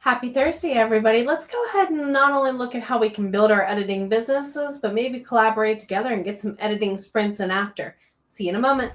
Happy Thursday, everybody. Let's go ahead and not only look at how we can build our editing businesses, but maybe collaborate together and get some editing sprints in after. See you in a moment.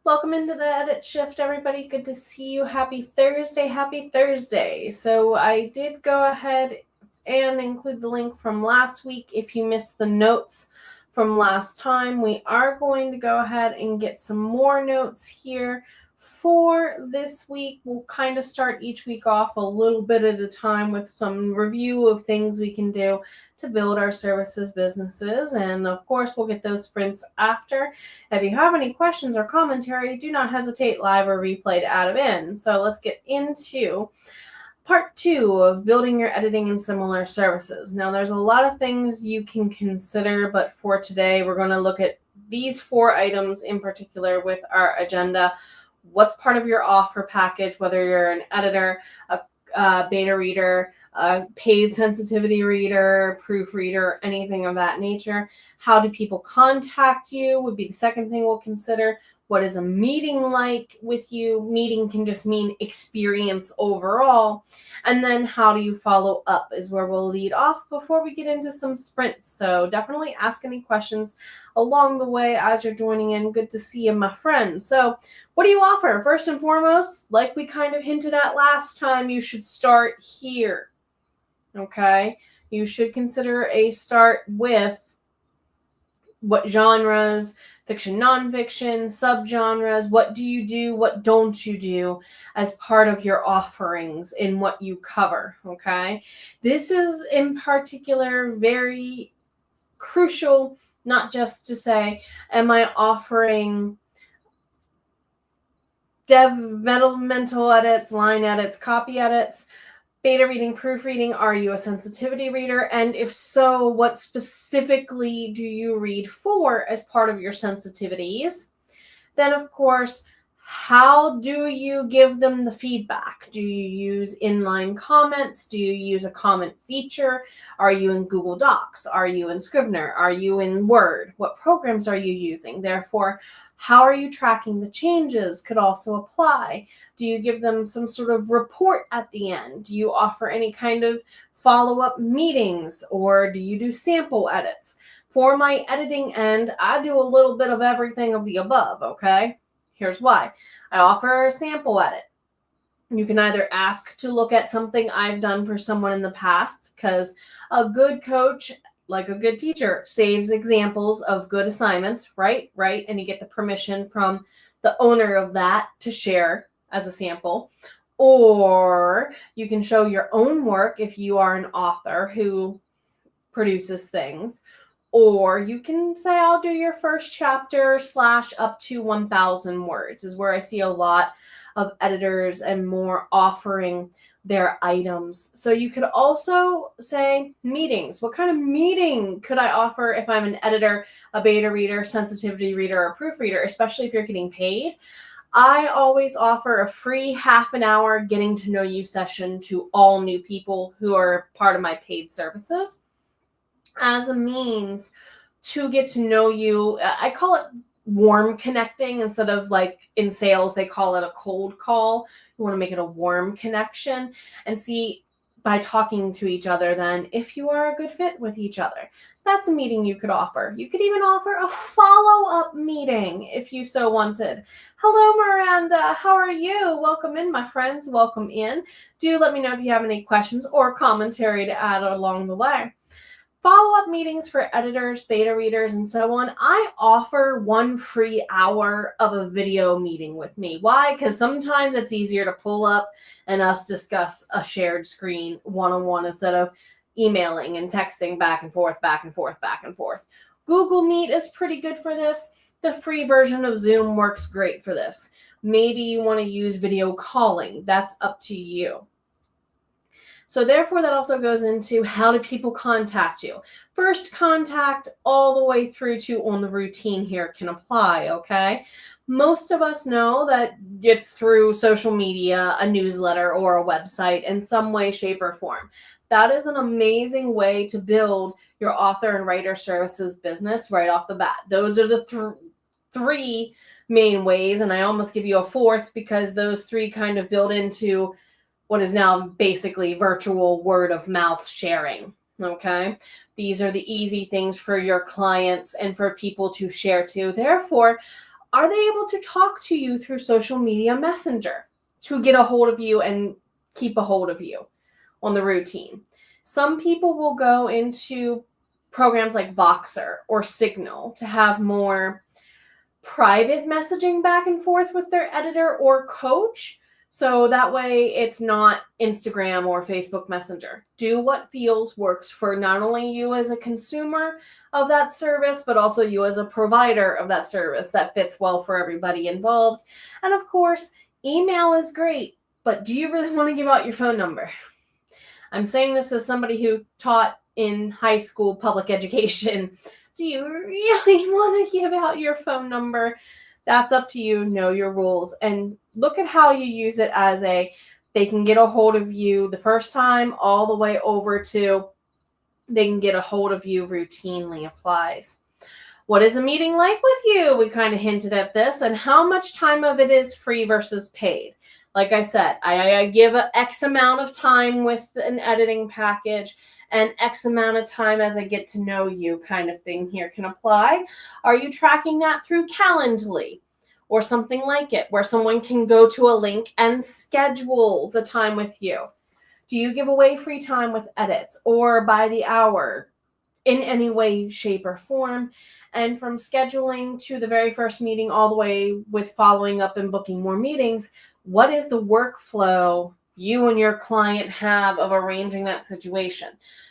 Welcome into the Edit Shift, everybody. Good to see you. Happy Thursday. Happy Thursday. So I did go ahead and include the link from last week. If you missed the notes from last time, we are going to go ahead and get some more notes here for this week. We'll kind of start each week off a little bit at a time with some review of things we can do to build our services businesses. And of course, we'll get those sprints after. If you have any questions or commentary, do not hesitate, live or replay, to add them in. So let's get into part 2 of building your editing and similar services. Now, there's a lot of things you can consider, but for today, we're going to look at these 4 items in particular with our agenda. What's part of your offer package, whether you're an editor, a beta reader, a paid sensitivity reader, proofreader, anything of that nature. How do people contact you would be the second thing we'll consider. What is a meeting like with you? Meeting can just mean experience overall. And then how do you follow up is where we'll lead off before we get into some sprints. So definitely ask any questions along the way as you're joining in. Good to see you, my friend. So what do you offer? First and foremost, like we kind of hinted at last time, you should start here. Okay? You should consider a start with what genres, fiction, nonfiction, subgenres, what do you do, what don't you do as part of your offerings in what you cover, okay? This is in particular very crucial, not just to say, am I offering developmental edits, line edits, copy edits, beta reading, proofreading? Are you a sensitivity reader? And if so, what specifically do you read for as part of your sensitivities? Then, of course, how do you give them the feedback? Do you use inline comments? Do you use a comment feature? Are you in Google Docs? Are you in Scrivener? Are you in Word? What programs are you using? Therefore, how are you tracking the changes could also apply. Do you give them some sort of report at the end? Do you offer any kind of follow-up meetings, or do you do sample edits? For my editing end, I do a little bit of everything of the above, okay? Here's why. I offer a sample edit. You can either ask to look at something I've done for someone in the past, because a good coach, like a good teacher, saves examples of good assignments, right? And you get the permission from the owner of that to share as a sample. Or you can show your own work if you are an author who produces things. Or you can say, I'll do your first chapter / up to 1,000 words is where I see a lot of editors and more offering their items. So you could also say meetings. What kind of meeting could I offer if I'm an editor, a beta reader, sensitivity reader, or proofreader, especially if you're getting paid? I always offer a free half an hour getting to know you session to all new people who are part of my paid services as a means to get to know you. I call it warm connecting instead of, like in sales, they call it a cold call. You want to make it a warm connection and see by talking to each other then if you are a good fit with each other. That's a meeting you could offer. You could even offer a follow-up meeting if you so wanted. Hello, Miranda. How are you? Welcome in, my friends. Welcome in. Do let me know if you have any questions or commentary to add along the way. Follow-up meetings for editors, beta readers, and so on. I offer 1 free hour of a video meeting with me. Why? Because sometimes it's easier to pull up and us discuss a shared screen one-on-one instead of emailing and texting back and forth. Google Meet is pretty good for this. The free version of Zoom works great for this. Maybe you want to use video calling. That's up to you. So therefore, that also goes into how do people contact you? First contact all the way through to on the routine here can apply, okay? Most of us know that it's through social media, a newsletter, or a website in some way, shape, or form. that is an amazing way to build your author and writer services business right off the bat. Those are the three main ways, and I almost give you a fourth because those three kind of build into what is now basically virtual word of mouth sharing. Okay, these are the easy things for your clients and for people to share to. Therefore, are they able to talk to you through social media messenger to get a hold of you and keep a hold of you on the routine? Some people will go into programs like Voxer or Signal to have more private messaging back and forth with their editor or coach. So that way it's not Instagram or Facebook Messenger. Do what works for not only you as a consumer of that service, but also you as a provider of that service that fits well for everybody involved. And of course, email is great, but do you really want to give out your phone number? I'm saying this as somebody who taught in high school public education. Do you really want to give out your phone number? That's up to you. Know your rules and look at how you use it as they can get a hold of you the first time all the way over to they can get a hold of you routinely applies. What is a meeting like with you? We kind of hinted at this, and how much time of it is free versus paid. Like I said, I give an X amount of time with an editing package and X amount of time as I get to know you kind of thing here can apply. Are you tracking that through Calendly or something like it where someone can go to a link and schedule the time with you? Do you give away free time with edits or by the hour in any way, shape, or form? And from scheduling to the very first meeting all the way with following up and booking more meetings, what is the workflow you and your client have of arranging that situation?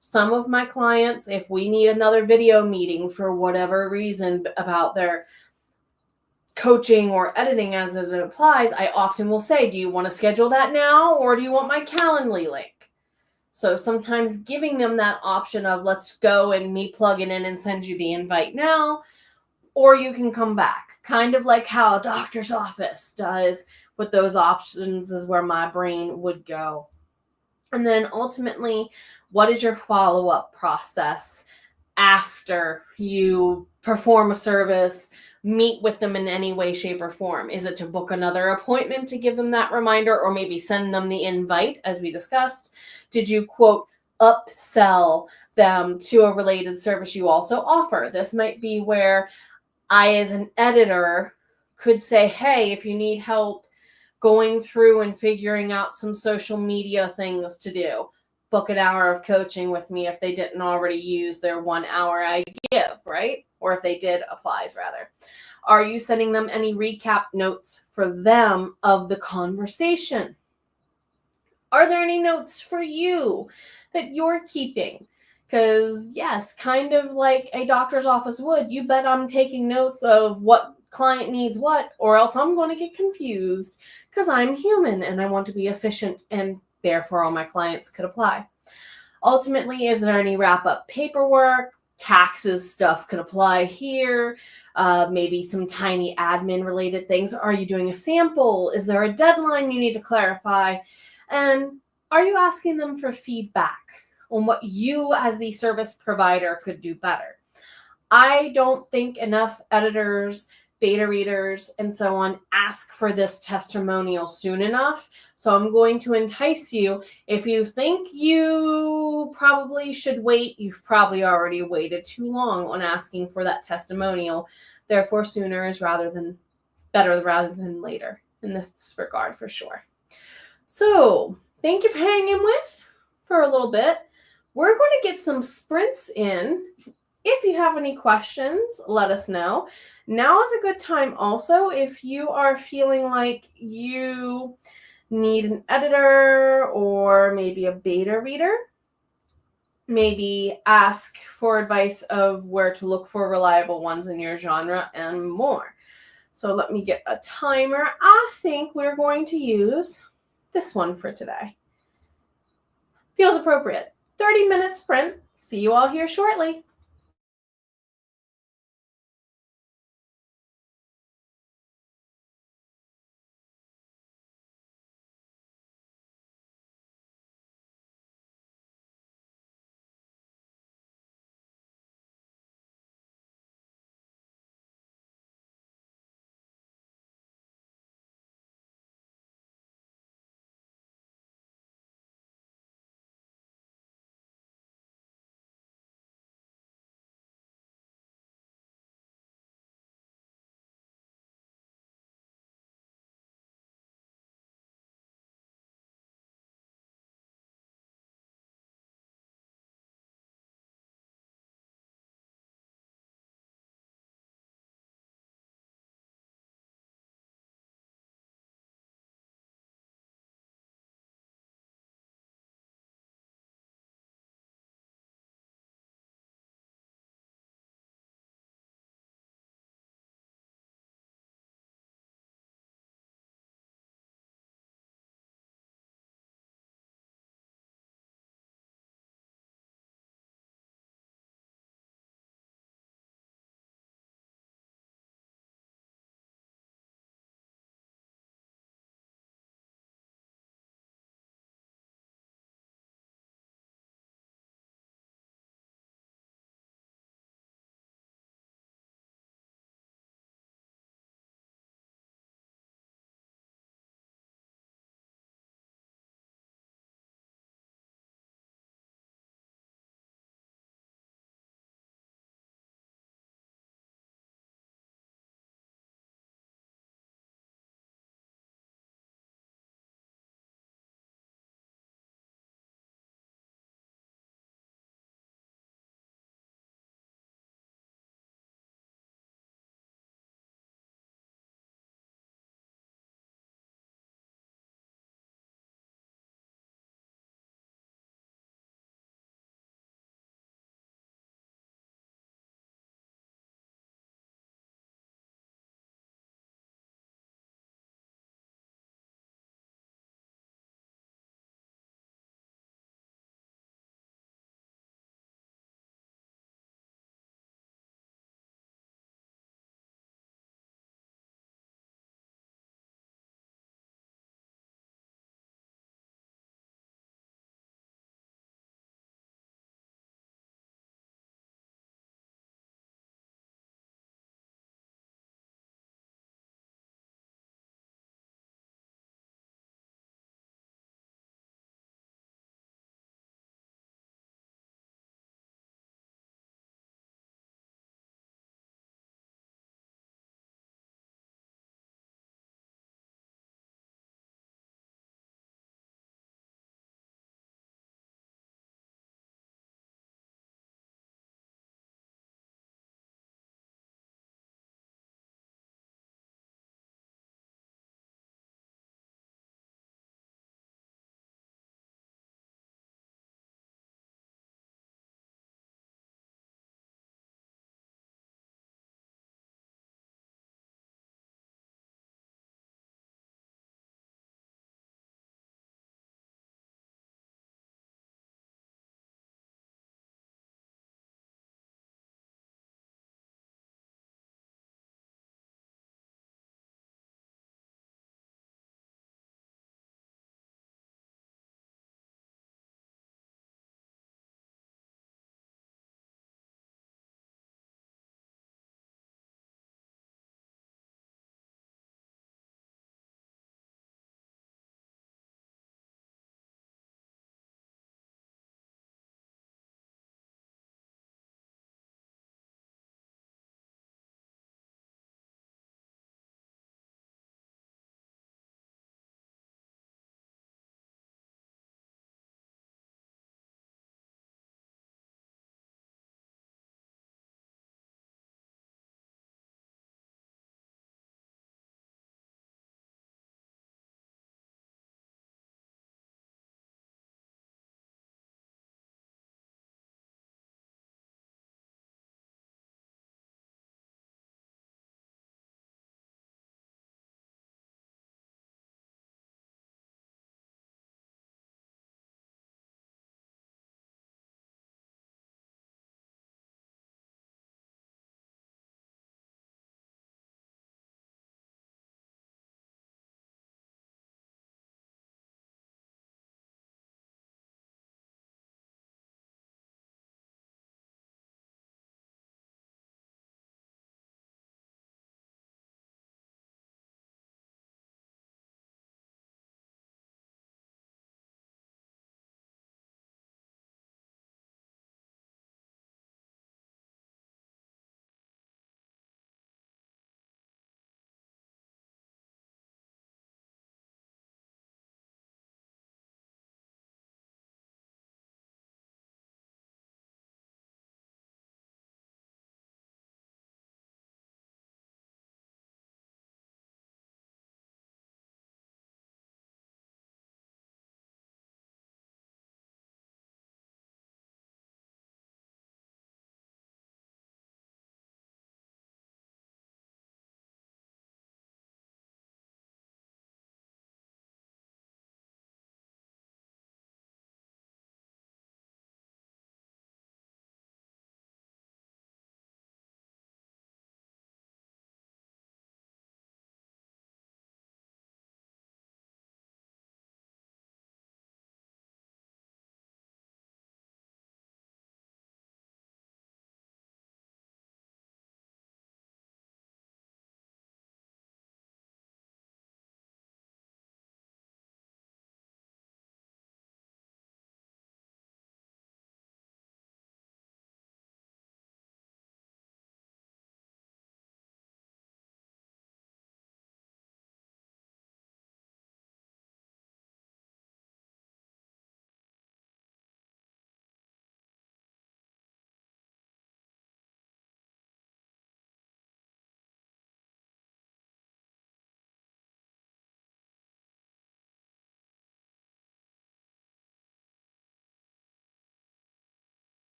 Some of my clients, if we need another video meeting for whatever reason about their coaching or editing as it applies, I often will say, do you want to schedule that now or do you want my Calendly link? So sometimes giving them that option of let's go and me plug it in and send you the invite now, or you can come back. Kind of like how a doctor's office does with those options is where my brain would go. And then ultimately, what is your follow-up process after you perform a service, meet with them in any way, shape, or form? Is it to book another appointment to give them that reminder or maybe send them the invite as we discussed? Did you, quote, upsell them to a related service you also offer? This might be where I, as an editor, could say, hey, if you need help going through and figuring out some social media things to do, book an hour of coaching with me if they didn't already use their 1 hour I give, right? Or if they did, applies rather. Are you sending them any recap notes for them of the conversation? Are there any notes for you that you're keeping? Because yes, kind of like a doctor's office would, you bet I'm taking notes of what client needs what, or else I'm going to get confused because I'm human and I want to be efficient, and therefore all my clients could apply. Ultimately, is there any wrap-up paperwork? Taxes stuff could apply here. Maybe some tiny admin related things. Are you doing a sample? Is there a deadline you need to clarify? And are you asking them for feedback on what you as the service provider could do better? I don't think enough editors, beta readers, and so on ask for this testimonial soon enough. So I'm going to entice you. If you think you probably should wait, you've probably already waited too long on asking for that testimonial. Therefore, sooner is better rather than later in this regard for sure. So thank you for hanging with for a little bit. We're going to get some sprints in. If you have any questions, let us know. Now is a good time also if you are feeling like you need an editor or maybe a beta reader. Maybe ask for advice of where to look for reliable ones in your genre and more. So let me get a timer. I think we're going to use this one for today. Feels appropriate. 30-minute sprint. See you all here shortly.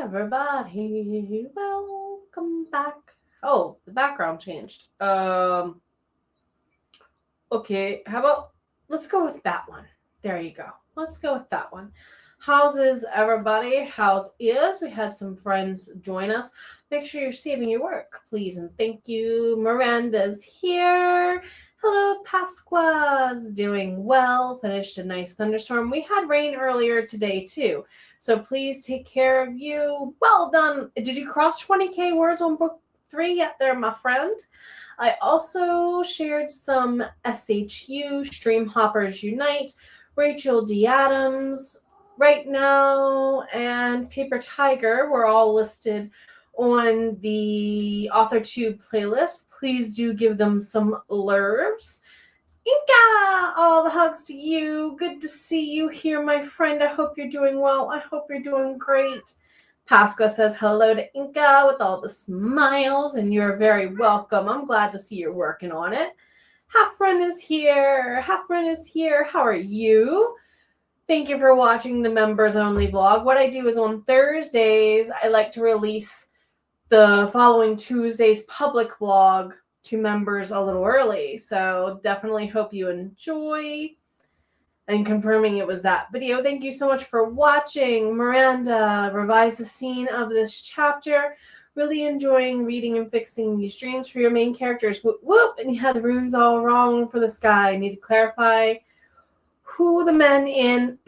everybody. Welcome back. Oh, the background changed. Okay, how about let's go with that one. There you go. Let's go with that one. How's is everybody? How's is? We had some friends join us. Make sure you're saving your work, please, and thank you. Miranda's here. Hello, Pasqua's doing well. Finished a nice thunderstorm. We had rain earlier today too, so please take care of you. Well done. Did you cross 20K words on book 3 yet there, my friend? I also shared some SHU, Stream Hoppers Unite, Rachel D. Adams, Right Now, and Paper Tiger were all listed on the Authortube playlist. Please do give them some lurbs. Inka, all the hugs to you. Good to see you here, my friend. I hope you're doing well. I hope you're doing great. Pasqua says hello to Inka with all the smiles, and you're very welcome. I'm glad to see you're working on it. Halfrun is here. Halfrun is here. How are you? Thank you for watching the members only vlog. What I do is on Thursdays, I like to release the following Tuesday's public vlog to members a little early. So definitely hope you enjoy. And confirming it was that video. Thank you so much for watching. Miranda revised the scene of this chapter. Really enjoying reading and fixing these dreams for your main characters. Whoop, whoop. And you had the runes all wrong for this guy. I need to clarify who the men in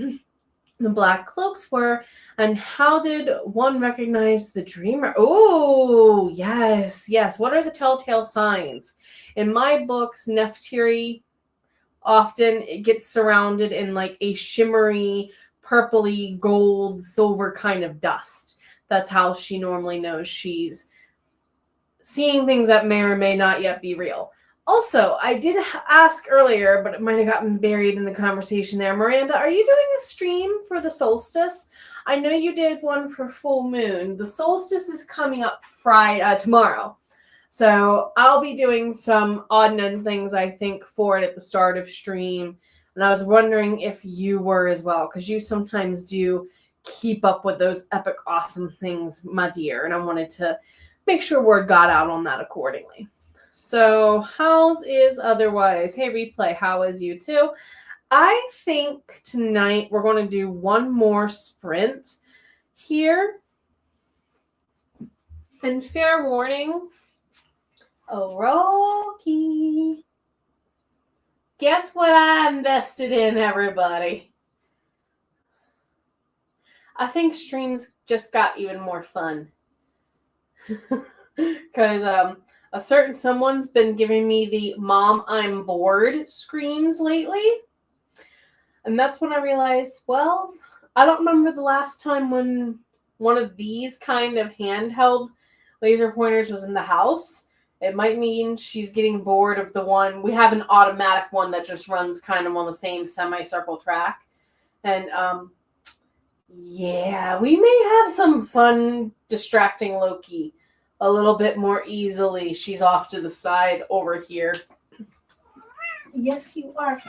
the black cloaks were, and how did one recognize the dreamer? Oh, yes, yes. What are the telltale signs? In my books, Neftiri often it gets surrounded in like a shimmery, purpley, gold, silver kind of dust. That's how she normally knows she's seeing things that may or may not yet be real. Also, I did ask earlier, but it might have gotten buried in the conversation there. Miranda, are you doing a stream for the solstice? I know you did one for full moon. The solstice is coming up tomorrow. So I'll be doing some odd and end things, I think, for it at the start of stream. And I was wondering if you were as well, because you sometimes do keep up with those epic, awesome things, my dear. And I wanted to make sure word got out on that accordingly. So how's is otherwise? Hey, replay, how is you too? I think tonight we're going to do one more sprint here. And fair warning, Rocky. Guess what I invested in, everybody? I think streams just got even more fun. Because a certain someone's been giving me the "Mom, I'm bored" screams lately. And that's when I realized, well, I don't remember the last time when one of these kind of handheld laser pointers was in the house. It might mean she's getting bored of the one. We have an automatic one that just runs kind of on the same semicircle track. And yeah, we may have some fun distracting Loki a little bit more easily. She's off to the side over here. Yes, you are.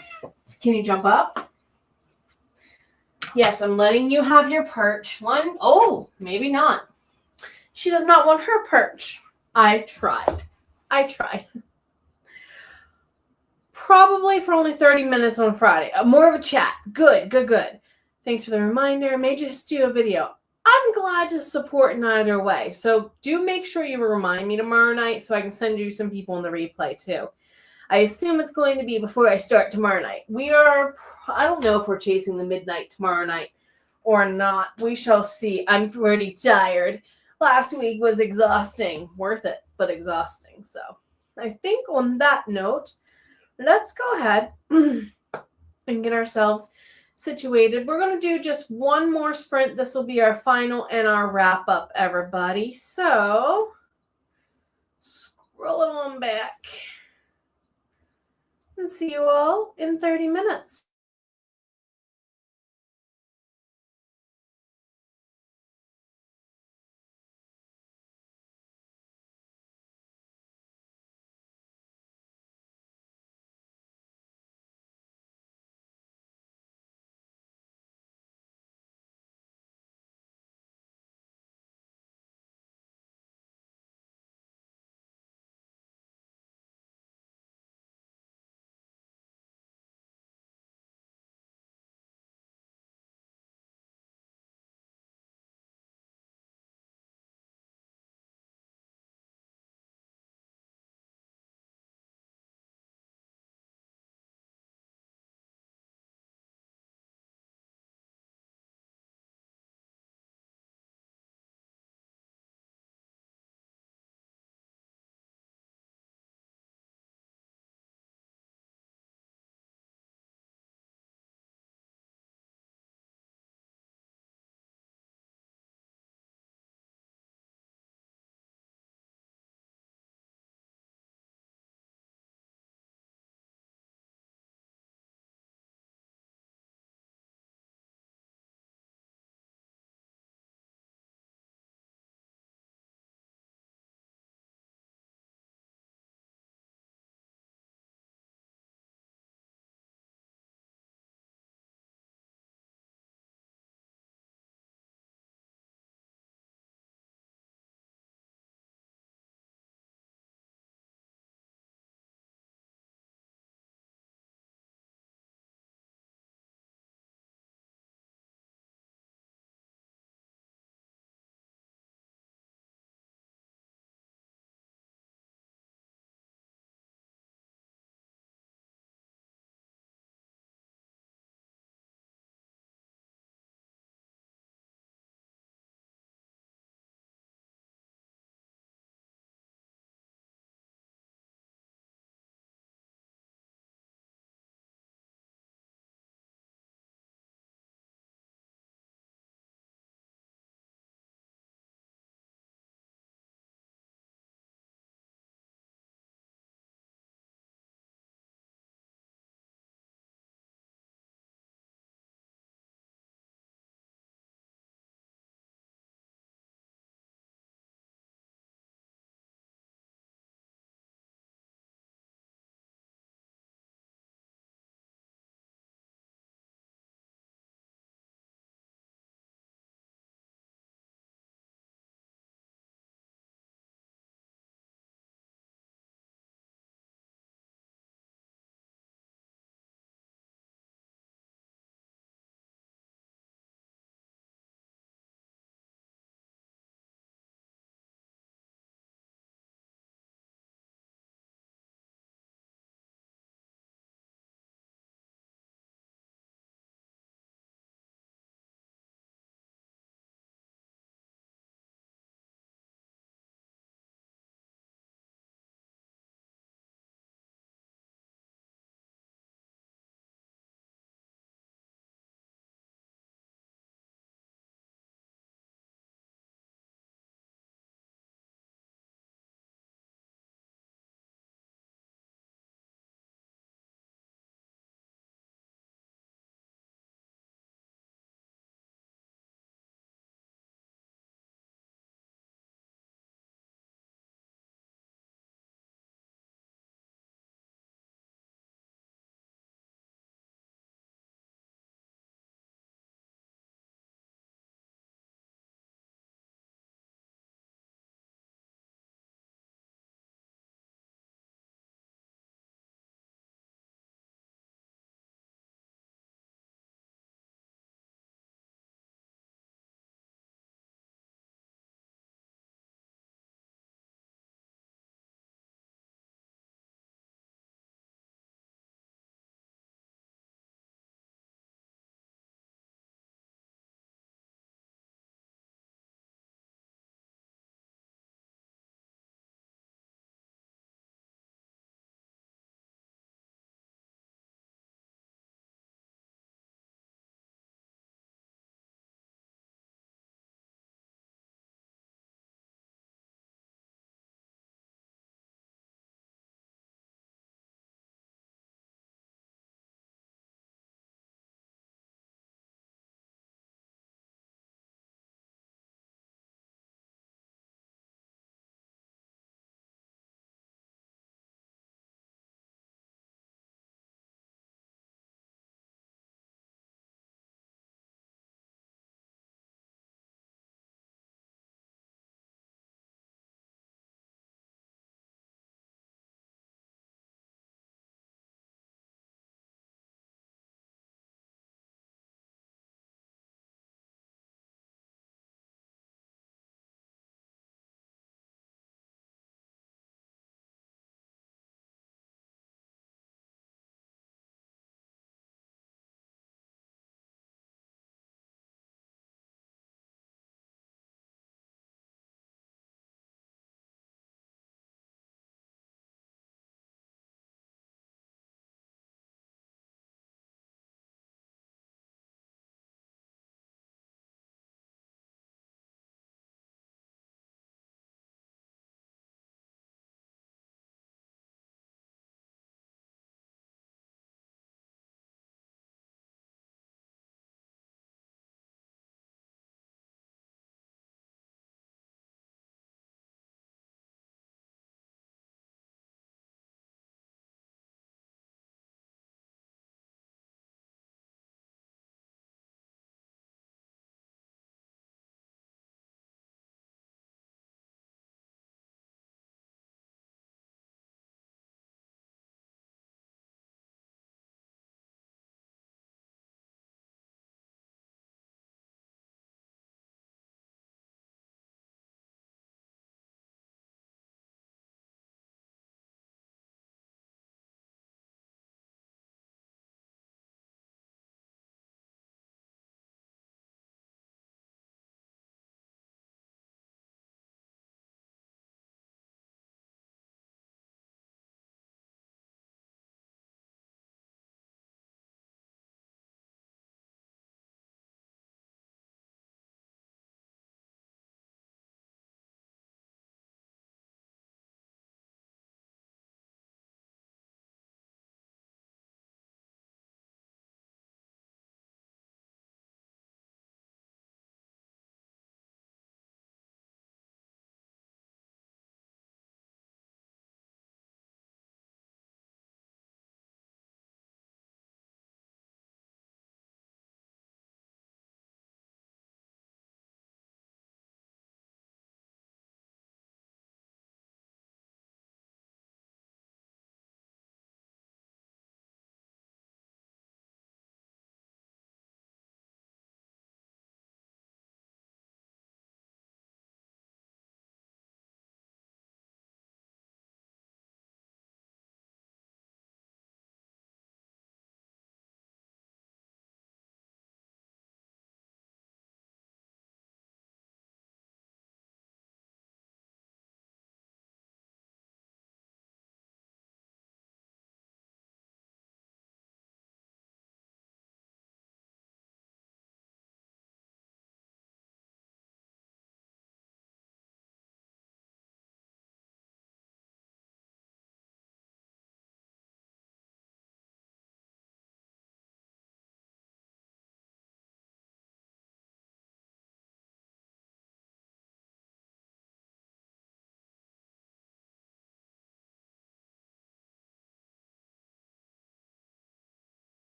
Can you jump up? Yes, I'm letting you have your perch. One. Oh, maybe not. She does not want her perch. I tried. Probably for only 30 minutes on Friday. More of a chat. Good. Thanks for the reminder. May just do a video. I'm glad to support in either way. So do make sure you remind me tomorrow night so I can send you some people in the replay too. I assume it's going to be before I start tomorrow night. I don't know if we're chasing the midnight tomorrow night or not. We shall see. I'm pretty tired. Last week was exhausting. Worth it, but exhausting. So I think on that note, let's go ahead and get ourselves situated. We're going to do just one more sprint. This will be our final and our wrap up, everybody. So scroll it on back and see you all in 30 minutes.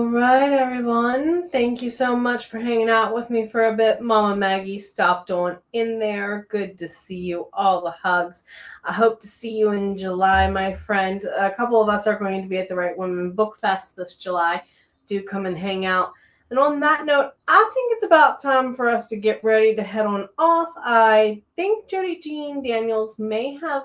All right, everyone. Thank you so much for hanging out with me for a bit. Mama Maggie stopped on in there. Good to see you. All the hugs. I hope to see you in July, my friend. A couple of us are going to be at the Right Women Book Fest this July. Do come and hang out. And on that note, I think it's about time for us to get ready to head on off. I think Jody Jean Daniels may have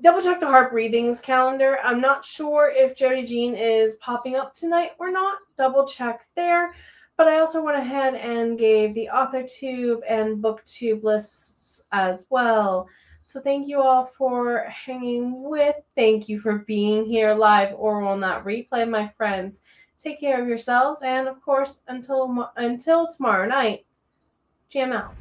double check the Harp Readings calendar. I'm not sure if Jody Jean is popping up tonight or not. Double check there. But I also went ahead and gave the Authortube and BookTube lists as well. So thank you all for hanging with. Thank you for being here live or on that replay, my friends. Take care of yourselves. And of course, until tomorrow night, jam out.